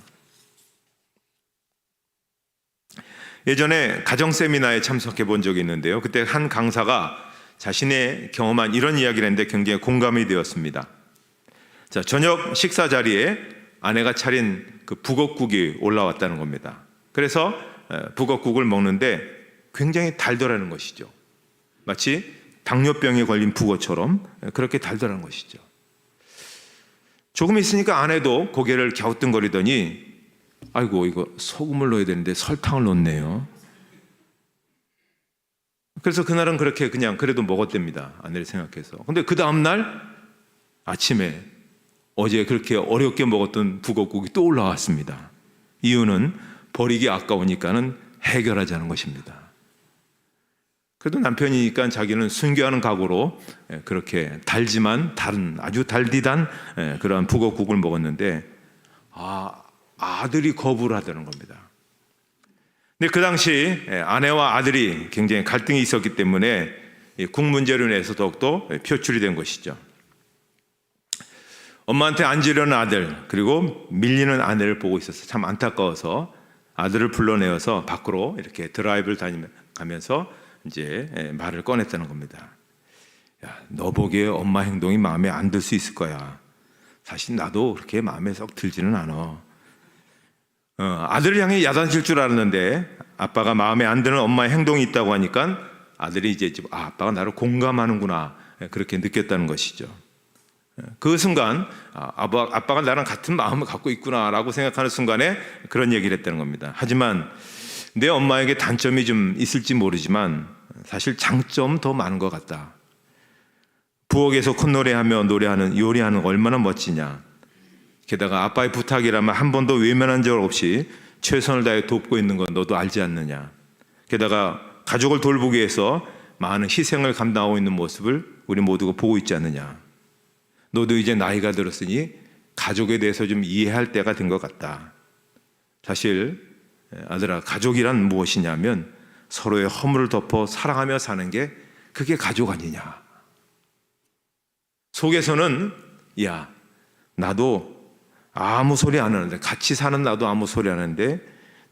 예전에 가정 세미나에 참석해 본 적이 있는데요, 그때 한 강사가 자신의 경험한 이런 이야기를 했는데 굉장히 공감이 되었습니다. 자, 저녁 식사 자리에 아내가 차린 그 북엇국이 올라왔다는 겁니다. 그래서 북엇국을 먹는데 굉장히 달더라는 것이죠. 마치 당뇨병에 걸린 북어처럼 그렇게 달더라는 것이죠. 조금 있으니까 아내도 고개를 갸우뚱거리더니 아이고, 이거 소금을 넣어야 되는데 설탕을 넣었네요. 그래서 그날은 그렇게 그냥 그래도 먹었답니다, 아내를 생각해서. 근데 그 다음날 아침에 어제 그렇게 어렵게 먹었던 북엇국이 또 올라왔습니다. 이유는 버리기 아까우니까는 해결하자는 것입니다. 그래도 남편이니까 자기는 순교하는 각오로 그렇게 달지만 다른 아주 달디단 그러한 북엇국을 먹었는데 아들이 거부를 하더는 겁니다. 근데 그 당시 아내와 아들이 굉장히 갈등이 있었기 때문에 국 문제로 인해서 더욱더 표출이 된 것이죠. 엄마한테 앉으려는 아들 그리고 밀리는 아내를 보고 있어서 참 안타까워서 아들을 불러내어서 밖으로 이렇게 드라이브를 가면서 이제 말을 꺼냈다는 겁니다. 야, 너 보기에 엄마 행동이 마음에 안 들 수 있을 거야. 사실 나도 그렇게 마음에 썩 들지는 않아. 아들을 향해 야단칠 줄 알았는데 아빠가 마음에 안 드는 엄마의 행동이 있다고 하니까 아들이 이제 아빠가 나를 공감하는구나 그렇게 느꼈다는 것이죠. 그 순간 아빠가 나랑 같은 마음을 갖고 있구나라고 생각하는 순간에 그런 얘기를 했다는 겁니다. 하지만 내 엄마에게 단점이 좀 있을지 모르지만 사실 장점 더 많은 것 같다. 부엌에서 콧노래하며 요리하는 거 얼마나 멋지냐. 게다가 아빠의 부탁이라면 한 번도 외면한 적 없이 최선을 다해 돕고 있는 건 너도 알지 않느냐. 게다가 가족을 돌보기 위해서 많은 희생을 감당하고 있는 모습을 우리 모두가 보고 있지 않느냐. 너도 이제 나이가 들었으니 가족에 대해서 좀 이해할 때가 된 것 같다. 사실 아들아, 가족이란 무엇이냐면 서로의 허물을 덮어 사랑하며 사는 게 그게 가족 아니냐. 속에서는 야, 나도 아무 소리 안 하는데, 같이 사는 나도 아무 소리 안 하는데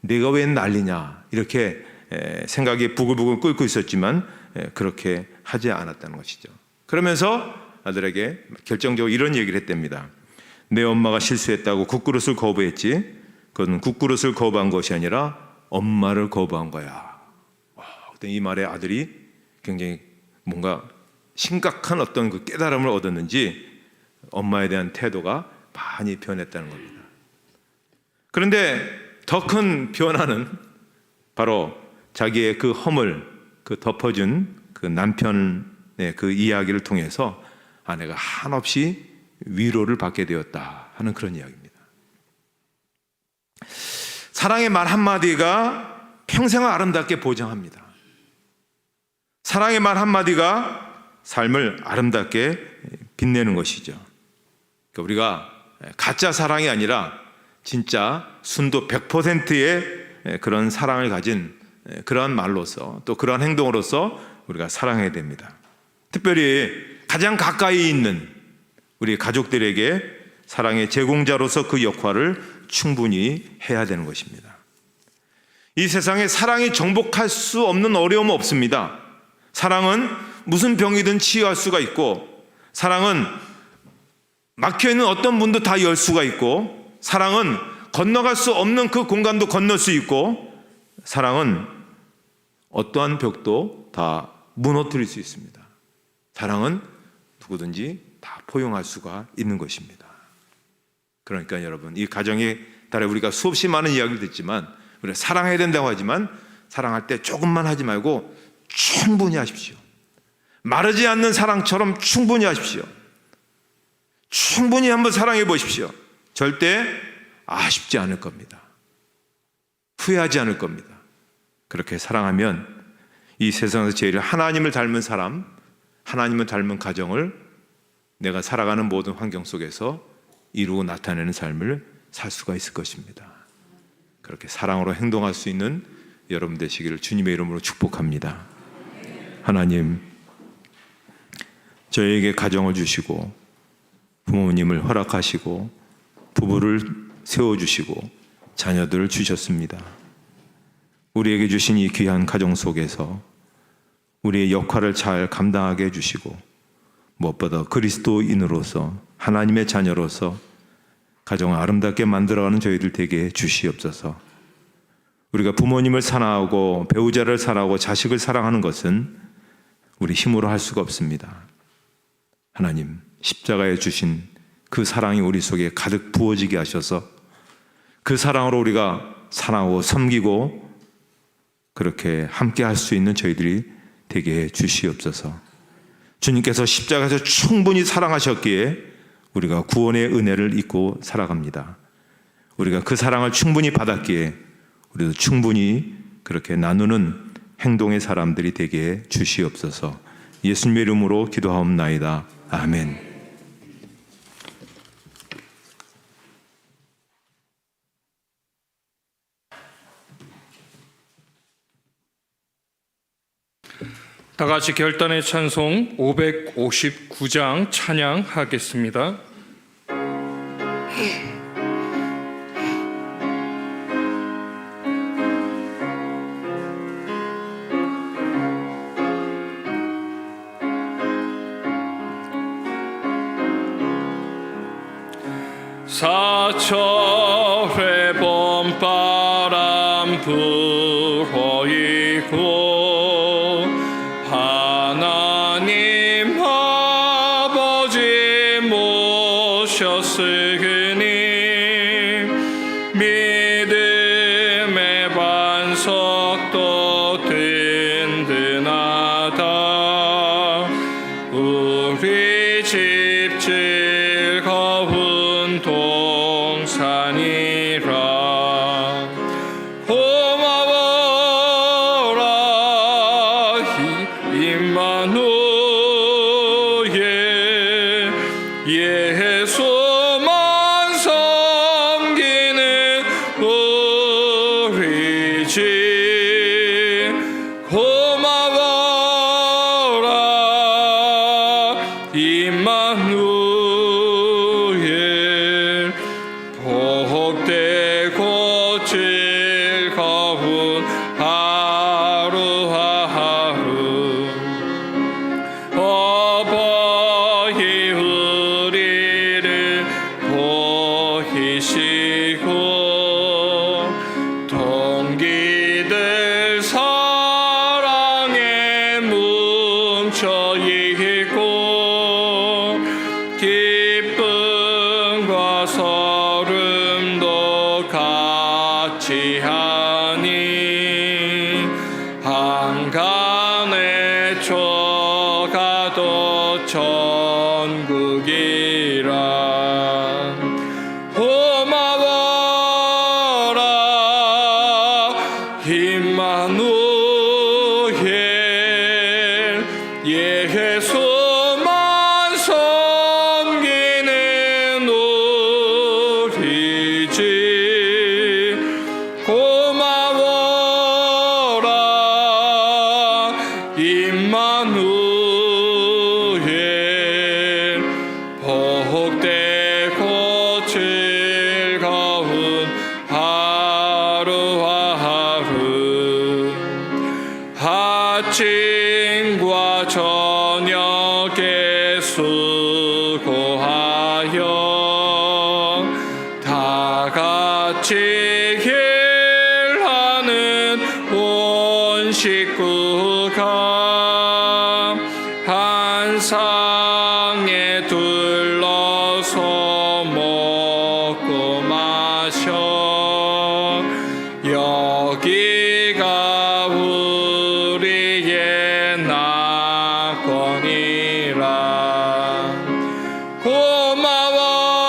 내가 왜 난리냐 이렇게 생각이 부글부글 끓고 있었지만 그렇게 하지 않았다는 것이죠. 그러면서 아들에게 결정적으로 이런 얘기를 했답니다. 내 엄마가 실수했다고 국그릇을 거부했지, 그건 국그릇을 거부한 것이 아니라 엄마를 거부한 거야. 이 말에 아들이 굉장히 뭔가 심각한 어떤 그 깨달음을 얻었는지 엄마에 대한 태도가 많이 변했다는 겁니다. 그런데 더 큰 변화는 바로 자기의 그 허물, 그 덮어준 그 남편의 그 이야기를 통해서 아내가 한없이 위로를 받게 되었다 하는 그런 이야기입니다. 사랑의 말 한마디가 평생을 아름답게 보장합니다. 사랑의 말 한마디가 삶을 아름답게 빛내는 것이죠. 그러니까 우리가 가짜 사랑이 아니라 진짜 순도 100%의 그런 사랑을 가진 그러한 말로서 또 그러한 행동으로서 우리가 사랑해야 됩니다. 특별히 가장 가까이 있는 우리 가족들에게 사랑의 제공자로서 그 역할을 충분히 해야 되는 것입니다. 이 세상에 사랑이 정복할 수 없는 어려움은 없습니다. 사랑은 무슨 병이든 치유할 수가 있고, 사랑은 막혀있는 어떤 문도 다 열 수가 있고, 사랑은 건너갈 수 없는 그 공간도 건널 수 있고, 사랑은 어떠한 벽도 다 무너뜨릴 수 있습니다. 사랑은 누구든지 다 포용할 수가 있는 것입니다. 그러니까 여러분, 이 가정에 따라 우리가 수없이 많은 이야기를 듣지만, 우리가 사랑해야 된다고 하지만 사랑할 때 조금만 하지 말고 충분히 하십시오. 마르지 않는 사랑처럼 충분히 하십시오. 충분히 한번 사랑해 보십시오. 절대 아쉽지 않을 겁니다. 후회하지 않을 겁니다. 그렇게 사랑하면 이 세상에서 제일 하나님을 닮은 사람, 하나님을 닮은 가정을 내가 살아가는 모든 환경 속에서 이루고 나타내는 삶을 살 수가 있을 것입니다. 그렇게 사랑으로 행동할 수 있는 여러분 되시기를 주님의 이름으로 축복합니다. 하나님, 저에게 가정을 주시고 부모님을 허락하시고 부부를 세워주시고 자녀들을 주셨습니다. 우리에게 주신 이 귀한 가정 속에서 우리의 역할을 잘 감당하게 해주시고 무엇보다 그리스도인으로서 하나님의 자녀로서 가정을 아름답게 만들어가는 저희들 되게 주시옵소서. 우리가 부모님을 사랑하고 배우자를 사랑하고 자식을 사랑하는 것은 우리 힘으로 할 수가 없습니다. 하나님, 십자가에 주신 그 사랑이 우리 속에 가득 부어지게 하셔서 그 사랑으로 우리가 사랑하고 섬기고 그렇게 함께 할 수 있는 저희들이 되게 해 주시옵소서. 주님께서 십자가에서 충분히 사랑하셨기에 우리가 구원의 은혜를 잊고 살아갑니다. 우리가 그 사랑을 충분히 받았기에 우리도 충분히 그렇게 나누는 행동의 사람들이 되게 주시옵소서. 예수님의 이름으로 기도하옵나이다. 아멘. 다 같이 결단의 찬송 559장 찬양하겠습니다. 사철의 봄바람 불어이고 하나님 아버지 모셨으니 믿음의 반석도 든든하다. 우리 집 즐거운 동산이라. 고마워라 임마누엘 예수만 섬기는 우리 집. 고마워라 임마누엘 복되고 즐거운 하루하루. 어버이 우리를 보이시고 동기들 사랑에 뭉쳐있고 기쁨과 서름도 같이 하니 한간에 초가도 천국이라. 고마워라 임마누엘 예수만 섬기는 우리 집. 고마워라 임마누엘 복되고 즐거운 하루하루. 아침과 저녁에 수고하여 다 같이 일하는 온 식구가 한 상에 둘러서 먹고 마셔. 여기가 우리의 낙원이라. 고마워라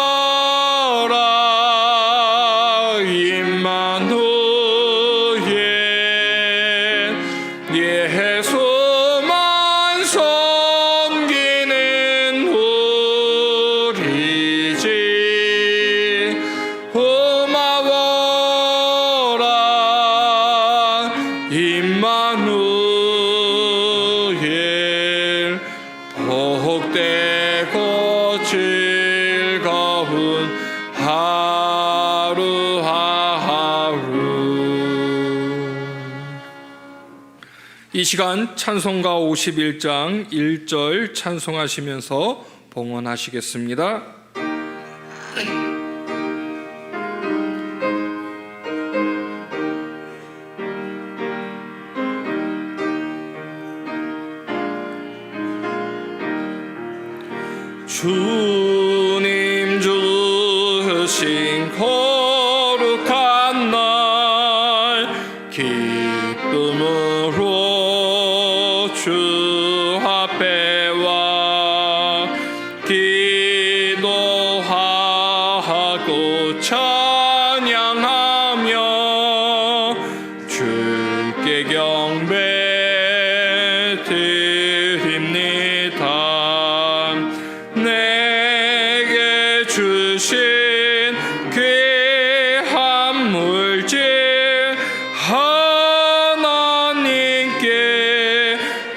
임마누엘 예수만 섬기는 우리 집. 고마워라 임마누엘 복되고 즐거운 하루하루. 이 시간 찬송가 51장 1절 찬송하시면서 봉헌하시겠습니다. 주님 주신 거룩한 날 기쁨으로 주 앞에 와 기도 들지 하나님께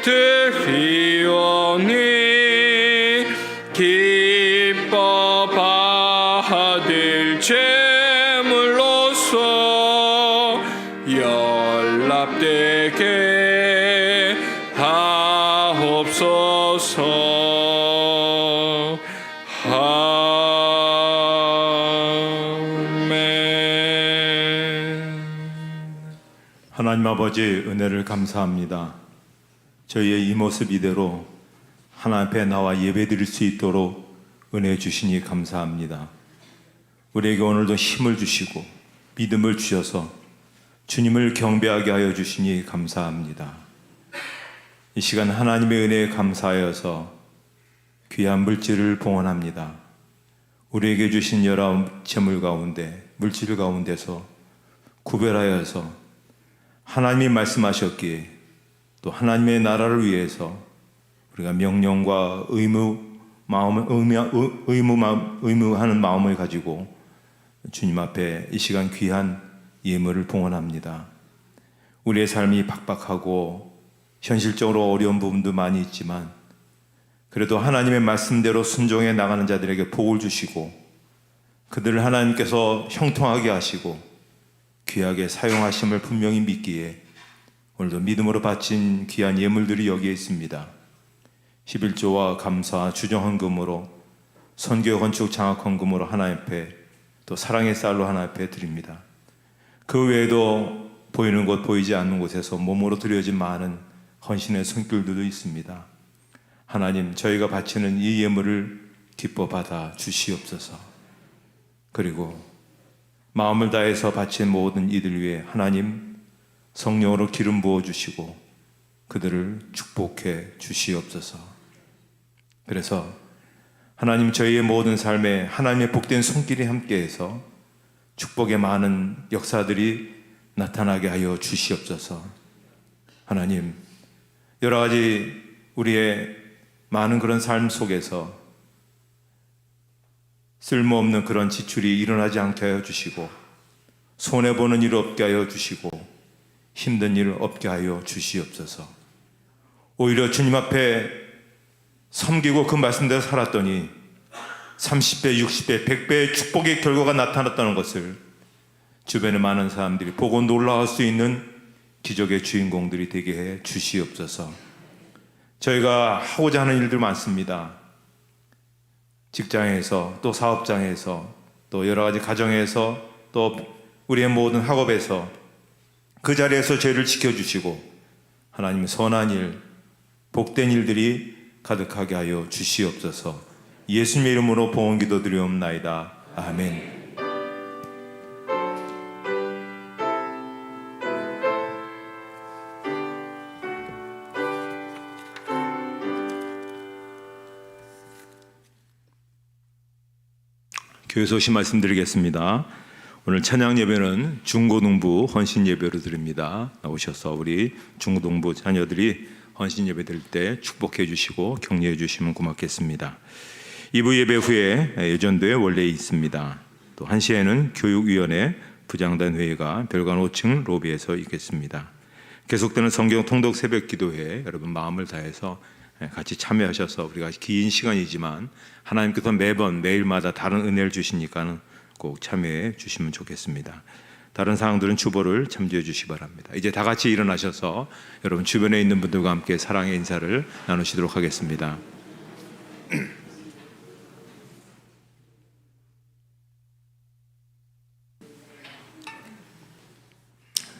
드리오니 기뻐 받을 제물로서 연락되게 하옵소서. 하나님 아버지 은혜를 감사합니다. 저희의 이 모습 이대로 하나님 앞에 나와 예배드릴 수 있도록 은혜 주시니 감사합니다. 우리에게 오늘도 힘을 주시고 믿음을 주셔서 주님을 경배하게 하여 주시니 감사합니다. 이 시간 하나님의 은혜에 감사하여서 귀한 물질을 봉헌합니다. 우리에게 주신 여러 재물 가운데 물질 가운데서 구별하여서 하나님이 말씀하셨기에 또 하나님의 나라를 위해서 우리가 명령과 의무하는 마음을 가지고 주님 앞에 이 시간 귀한 예물을 봉헌합니다. 우리의 삶이 팍팍하고 현실적으로 어려운 부분도 많이 있지만 그래도 하나님의 말씀대로 순종해 나가는 자들에게 복을 주시고 그들을 하나님께서 형통하게 하시고 귀하게 사용하심을 분명히 믿기에 오늘도 믿음으로 바친 귀한 예물들이 여기에 있습니다. 11조와 감사, 주정헌금으로 선교 건축 장학 헌금으로 하나님 앞에 또 사랑의 쌀로 하나님 앞에 드립니다. 그 외에도 보이는 곳 보이지 않는 곳에서 몸으로 드려진 많은 헌신의 손길들도 있습니다. 하나님, 저희가 바치는 이 예물을 기뻐 받아 주시옵소서. 그리고 마음을 다해서 바친 모든 이들 위해 하나님 성령으로 기름 부어 주시고 그들을 축복해 주시옵소서. 그래서 하나님, 저희의 모든 삶에 하나님의 복된 손길이 함께해서 축복의 많은 역사들이 나타나게 하여 주시옵소서. 하나님, 여러 가지 우리의 많은 그런 삶 속에서 쓸모없는 그런 지출이 일어나지 않게 하여 주시고 손해보는 일 없게 하여 주시고 힘든 일 없게 하여 주시옵소서. 오히려 주님 앞에 섬기고 그 말씀대로 살았더니 30배, 60배, 100배의 축복의 결과가 나타났다는 것을 주변의 많은 사람들이 보고 놀라울 수 있는 기적의 주인공들이 되게 해 주시옵소서. 저희가 하고자 하는 일들 많습니다. 직장에서 또 사업장에서 또 여러 가지 가정에서 또 우리의 모든 학업에서 그 자리에서 죄를 지켜주시고 하나님의 선한 일, 복된 일들이 가득하게 하여 주시옵소서. 예수님의 이름으로 봉헌 기도드리옵나이다. 아멘. 교회 소식 말씀드리겠습니다. 오늘 찬양 예배는 중고등부 헌신 예배로 드립니다. 나오셔서 우리 중고등부 자녀들이 헌신 예배 드릴 때 축복해 주시고 격려해 주시면 고맙겠습니다. 2부 예배 후에 예전도에 원래 있습니다. 또 1시에는 교육위원회 부장단 회의가 별관 5층 로비에서 있겠습니다. 계속되는 성경 통독 새벽 기도회에 여러분 마음을 다해서 같이 참여하셔서 우리가 긴 시간이지만 하나님께서 매번 매일마다 다른 은혜를 주시니까는 꼭 참여해 주시면 좋겠습니다. 다른 사항들은 주보를 참조해 주시기 바랍니다. 이제 다 같이 일어나셔서 여러분 주변에 있는 분들과 함께 사랑의 인사를 나누시도록 하겠습니다.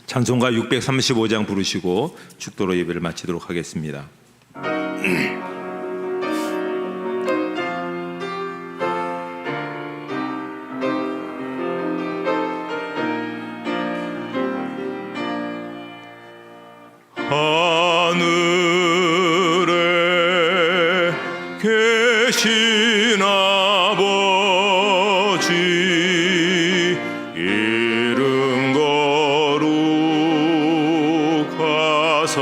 찬송가 635장 부르시고 축도로 예배를 마치도록 하겠습니다. 하늘에 계신 아버지 이름 거룩하사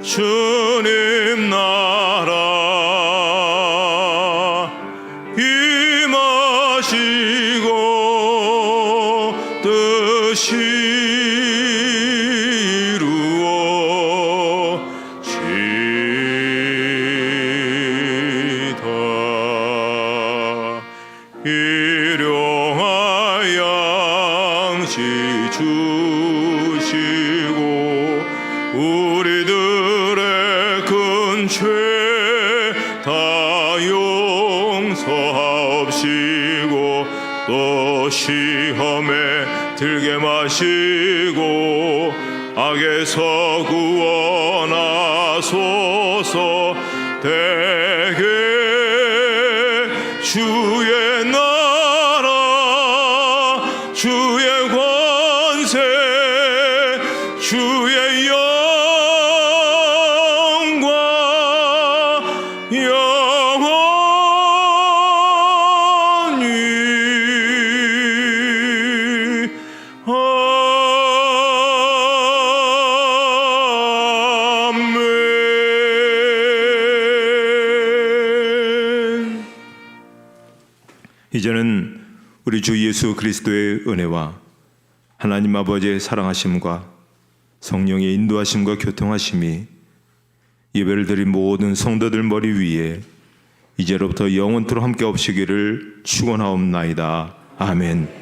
주님 나라 임하시고 것이 이루어지다. 일용할 양식 주시고 우리들의 큰 죄 다 용서하옵시고 또 시험에 들게 마시고 악에서 구원하소서. 대개 주의 나라 주의 권세 주의 영광 영원히 아멘. 이제는 우리 주 예수 그리스도의 은혜와 하나님 아버지의 사랑하심과 성령의 인도하심과 교통하심이 예배를 드린 모든 성도들 머리 위에 이제로부터 영원토록 함께 없으기를 축원하옵나이다. 아멘.